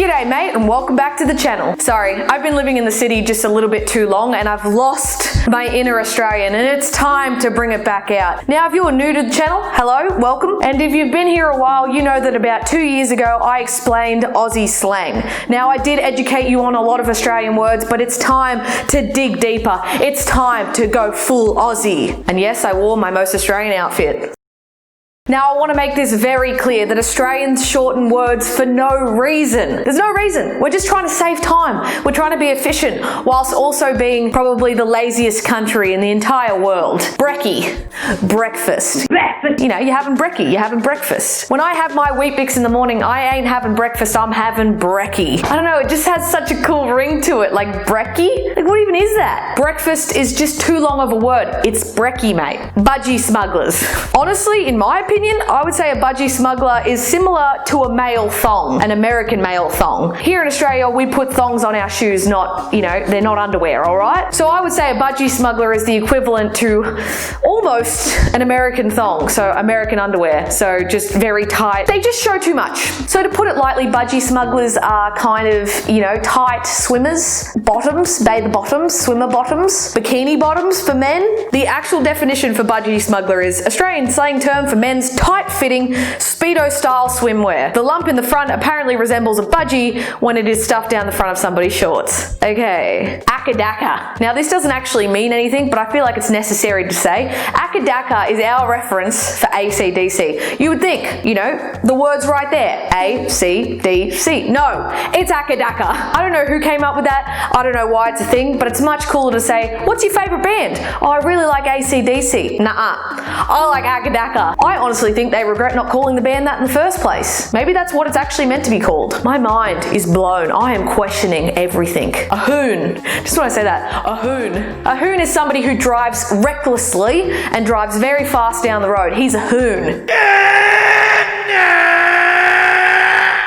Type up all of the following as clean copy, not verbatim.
G'day mate and welcome back to the channel. Sorry, I've been living in the city just a little bit too long and I've lost my inner Australian and it's time to bring it back out. Now if you're new to the channel, hello, welcome. And if you've been here a while, you know that about 2 years ago I explained Aussie slang. Now I did educate you on a lot of Australian words, but it's time to dig deeper. It's time to go full Aussie. And yes, I wore my most Australian outfit. Now I want to make this very clear that Australians shorten words for no reason. There's no reason. We're just trying to save time. We're trying to be efficient whilst also being probably the laziest country in the entire world. Brekkie. Breakfast. You know, you're having brekkie, you're having breakfast. When I have my Weet Bix in the morning, I ain't having breakfast, I'm having brekkie. I don't know, it just has such a cool ring to it, like brekkie? Like what even is that? Breakfast is just too long of a word. It's brekkie, mate. Budgie smugglers. Honestly, in my opinion, I would say a budgie smuggler is similar to a male thong, an American male thong. Here in Australia, we put thongs on our shoes, not, you know, they're not underwear, all right? So I would say a budgie smuggler is the equivalent to almost an American thong, so American underwear, so just very tight. They just show too much. So to put it lightly, budgie smugglers are kind of, you know, tight swimmers, bottoms, bather bottoms, swimmer bottoms, bikini bottoms for men. The actual definition for budgie smuggler is Australian slang term for men's tight-fitting, Speedo-style swimwear. The lump in the front apparently resembles a budgie when it is stuffed down the front of somebody's shorts. Okay. Akadaka. Now this doesn't actually mean anything, but I feel like it's necessary to say. Akadaka is our reference for AC/DC. You would think, you know, the word's right there. A-C-D-C. No, it's akadaka. I don't know who came up with that. I don't know why it's a thing, but it's much cooler to say, what's your favorite band? Oh, I really like AC/DC. Nuh-uh. I like akadaka. I honestly think they regret not calling the band that in the first place. Maybe that's what it's actually meant to be called. My mind is blown. I am questioning everything. Ahoon. Just want to say that. Ahoon. Ahoon is somebody who drives recklessly and drives very fast down the road. He's a hoon.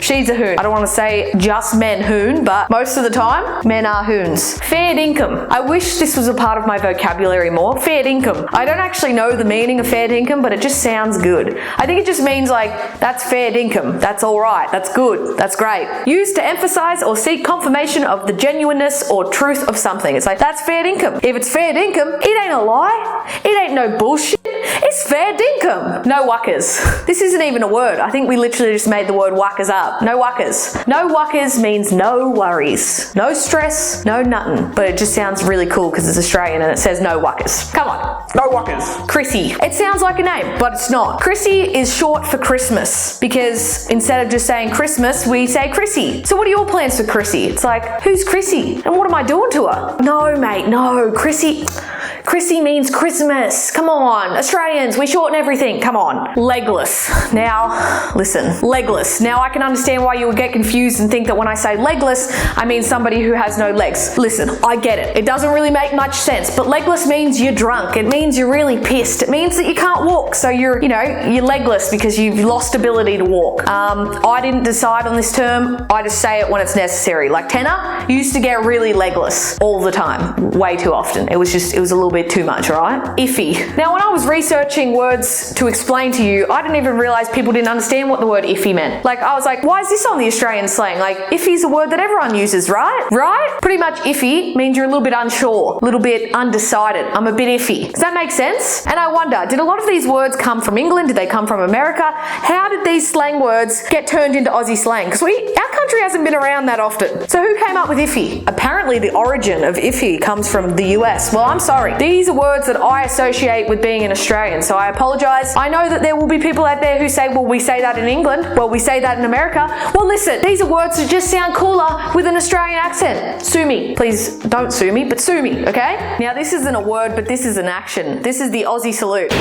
She's a hoon. I don't want to say just men hoon, but most of the time, men are hoons. Fair dinkum. I wish this was a part of my vocabulary more. Fair dinkum. I don't actually know the meaning of fair dinkum, but it just sounds good. I think it just means like, that's fair dinkum. That's all right. That's good. That's great. Used to emphasize or seek confirmation of the genuineness or truth of something. It's like, that's fair dinkum. If it's fair dinkum, it ain't a lie. It ain't no bullshit. It's fair dinkum. No wackers. This isn't even a word. I think we literally just made the word wackers up. No wackers. No wackers means no worries. No stress, no nothing. But it just sounds really cool because it's Australian and it says no wackers. Come on. No wackers. Chrissy. It sounds like a name, but it's not. Chrissy is short for Christmas because instead of just saying Christmas, we say Chrissy. So what are your plans for Chrissy? It's like, who's Chrissy? And what am I doing to her? No, mate, no. Chrissy means Christmas. Come on. Australians, we shorten everything. Come on. Legless. Now, listen. Legless. Now I can understand why you would get confused and think that when I say legless, I mean somebody who has no legs. Listen, I get it. It doesn't really make much sense, but legless means you're drunk. It means you're really pissed. It means that you can't walk. So you're legless because you've lost ability to walk. I didn't decide on this term. I just say it when it's necessary. Like Tannar used to get really legless all the time. Way too often. It was a little bit too much, right? Iffy. Now, when I was researching words to explain to you, I didn't even realize people didn't understand what the word iffy meant. Like, I was like, why is this on the Australian slang? Like, iffy's a word that everyone uses, right? Right? Pretty much iffy means you're a little bit unsure, a little bit undecided. I'm a bit iffy. Does that make sense? And I wonder, did a lot of these words come from England? Did they come from America? How did these slang words get turned into Aussie slang? Because our country hasn't been around that often. So who came up with iffy? Apparently the origin of iffy comes from the US. Well, I'm sorry. These are words that I associate with being an Australian, so I apologize. I know that there will be people out there who say, well, we say that in England. Well, we say that in America. Well, listen, these are words that just sound cooler with an Australian accent. Sue me. Please don't sue me, but sue me, okay? Now, this isn't a word, but this is an action. This is the Aussie salute.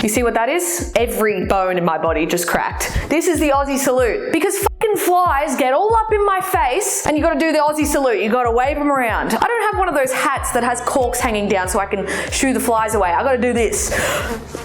You see what that is? Every bone in my body just cracked. This is the Aussie salute. Because fucking flies get all up in my face and you gotta do the Aussie salute. You gotta wave them around. I don't have one of those hats that has corks hanging down so I can shoo the flies away. I gotta do this.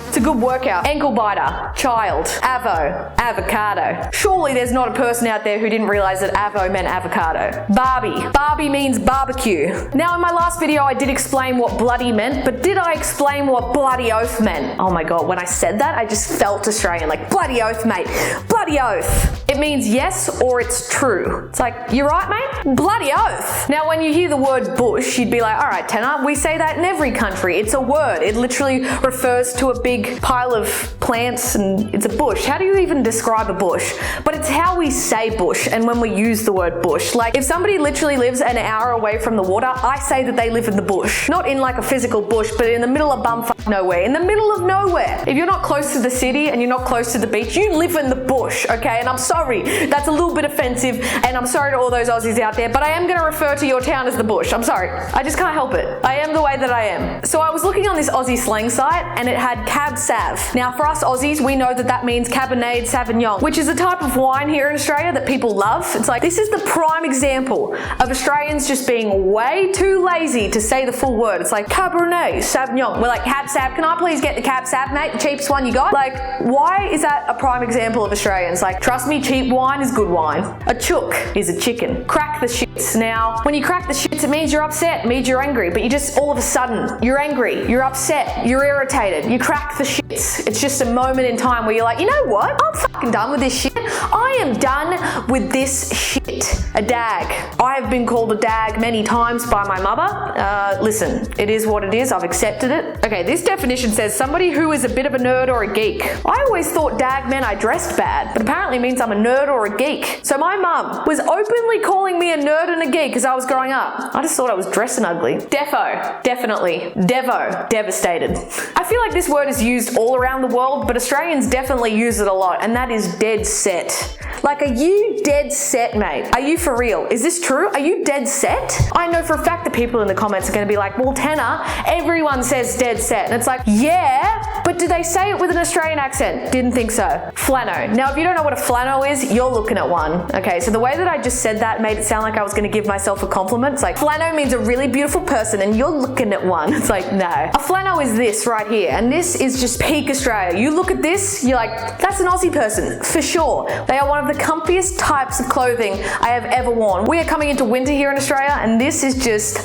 It's a good workout. Ankle biter, child, avo, avocado. Surely there's not a person out there who didn't realize that avo meant avocado. Barbie means barbecue. Now in my last video I did explain what bloody meant, but did I explain what bloody oath meant? Oh my god, when I said that I just felt Australian, like bloody oath mate, bloody oath. It means yes or it's true. It's like, you right mate? Bloody oath. Now when you hear the word bush, you'd be like, alright Tannar, we say that in every country. It's a word. It literally refers to a big pile of plants and it's a bush. How do you even describe a bush? But it's how we say bush and when we use the word bush. Like if somebody literally lives an hour away from the water, I say that they live in the bush. Not in like a physical bush, but in the middle of bumfuck nowhere. In the middle of nowhere. If you're not close to the city and you're not close to the beach, you live in the bush, okay? And I'm sorry, that's a little bit offensive and I'm sorry to all those Aussies out there, but I am gonna refer to your town as the bush. I'm sorry. I just can't help it. I am the way that I am. So I was looking on this Aussie slang site and it had Cab Sav. Now for us Aussies, we know that that means Cabernet Sauvignon, which is a type of wine here in Australia that people love. It's like, this is the prime example of Australians just being way too lazy to say the full word. It's like Cabernet Sauvignon. We're like, Cab Sav, can I please get the Cab Sav, mate? The cheapest one you got? Like, why is that a prime example of Australians? Like, trust me, cheap wine is good wine. A chook is a chicken. Crack the shits. Now, when you crack the shits, it means you're upset, it means you're angry, but you just all of a sudden, you're angry, you're upset, you're irritated, you crack the shits. It's just a moment in time where you're like, you know what? I'm fucking done with this shit. I am done with this shit. A dag. I have been called a dag many times by my mother. Listen, it is what it is. I've accepted it. Okay, this definition says somebody who is a bit of a nerd or a geek. I always thought dag meant I dressed bad, but apparently it means I'm a nerd or a geek. So my mum was openly calling me a nerd and a geek as I was growing up. I just thought I was dressing ugly. Defo. Definitely. Devo. Devastated. I feel like this word is used all around the world, but Australians definitely use it a lot, and that is dead set. Like, are you dead set, mate? Are you for real? Is this true? Are you dead set? I know for a fact that people in the comments are going to be like, well, Tannar, everyone says dead set. And it's like, yeah, but do they say it with an Australian accent? Didn't think so. Flannel. Now, if you don't know what a flannel is, you're looking at one. Okay, so the way that I just said that made it sound like I was going to give myself a compliment. It's like, flannel means a really beautiful person and you're looking at one. It's like, no. A flannel is this right here. And this is just peak Australia. You look at this, you're like, that's an Aussie person, for sure. They are one of the comfiest types of clothing I have ever worn. We are coming into winter here in Australia and this is just,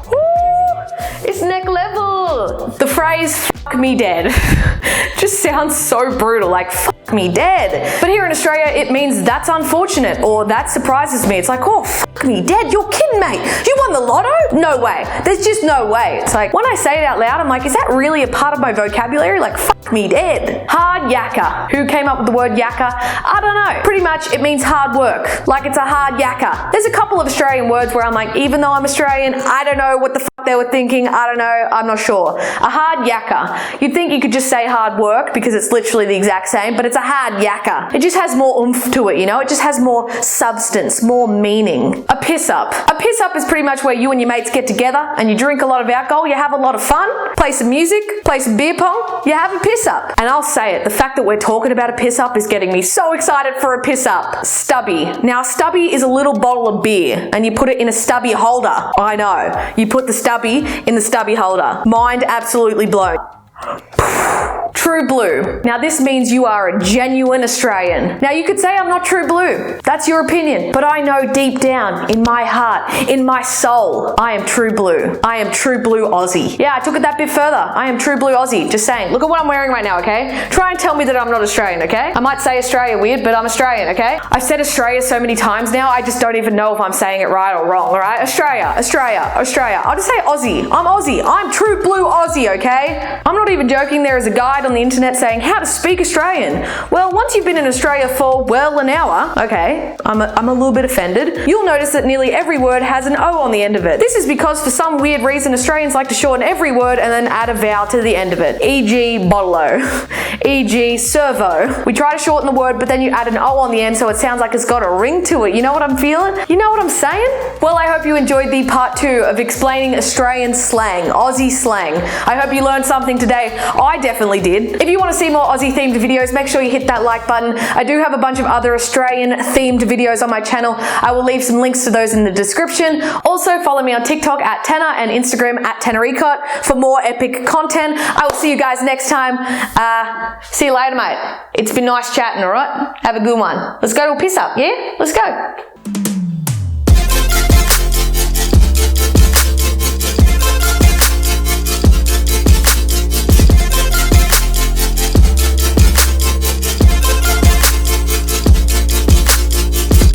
woo, it's neck level. The phrase, fuck me dead, just sounds so brutal, like fuck me dead. But here in Australia, it means that's unfortunate or that surprises me. It's like, oh, fuck me dead, you're kidding, mate. You won the lotto? No way. There's just no way. It's like, when I say it out loud, I'm like, is that really a part of my vocabulary? Like, fuck me dead. Hard yakka. Who came up with the word yakka? I don't know. Pretty much, it means hard work. Like, it's a hard yakka. There's a couple of Australian words where I'm like, even though I'm Australian, I don't know what the fuck they were thinking. I don't know. I'm not sure. A hard yakka. You'd think you could just say hard work because it's literally the exact same, but it's a hard yakka. It just has more oomph to it, you know? It just has more substance, more meaning. A piss up. A piss up is pretty much where you and your mates get together and you drink a lot of alcohol, you have a lot of fun, play some music, play some beer pong, you have a piss up. And I'll say it, the fact that we're talking about a piss up is getting me so excited for a piss up. Stubby. Now, a stubby is a little bottle of beer and you put it in a stubby holder. I know. You put the stubby in the stubby holder. Mind absolutely blown. True blue. Now this means you are a genuine Australian. Now you could say I'm not true blue. That's your opinion. But I know deep down in my heart, in my soul, I am true blue. I am true blue Aussie. Yeah, I took it that bit further. I am true blue Aussie. Just saying. Look at what I'm wearing right now, okay? Try and tell me that I'm not Australian, okay? I might say Australia weird, but I'm Australian, okay? I've said Australia so many times now, I just don't even know if I'm saying it right or wrong, alright? Australia, Australia, Australia. I'll just say Aussie. I'm Aussie. I'm true blue Aussie, okay? I'm not even joking. There is a guide on the internet saying how to speak Australian. Well, once you've been in Australia for, well, an hour, okay, I'm a little bit offended, you'll notice that nearly every word has an O on the end of it. This is because for some weird reason, Australians like to shorten every word and then add a vowel to the end of it. E.g. bottle-o, e.g. servo. We try to shorten the word, but then you add an O on the end so it sounds like it's got a ring to it. You know what I'm feeling? You know what I'm saying? Well, I hope you enjoyed the part 2 of explaining Australian slang, Aussie slang. I hope you learned something today. I definitely did. did. If you want to see more Aussie themed videos, make sure you hit that like button. I do have a bunch of other Australian themed videos on my channel. I will leave some links to those in the description. Also, follow me on TikTok at Tannar and Instagram at Tannaricot for more epic content. I will see you guys next time. See you later, mate. It's been nice chatting, alright? Have a good one. Let's go to a piss up, yeah? Let's go.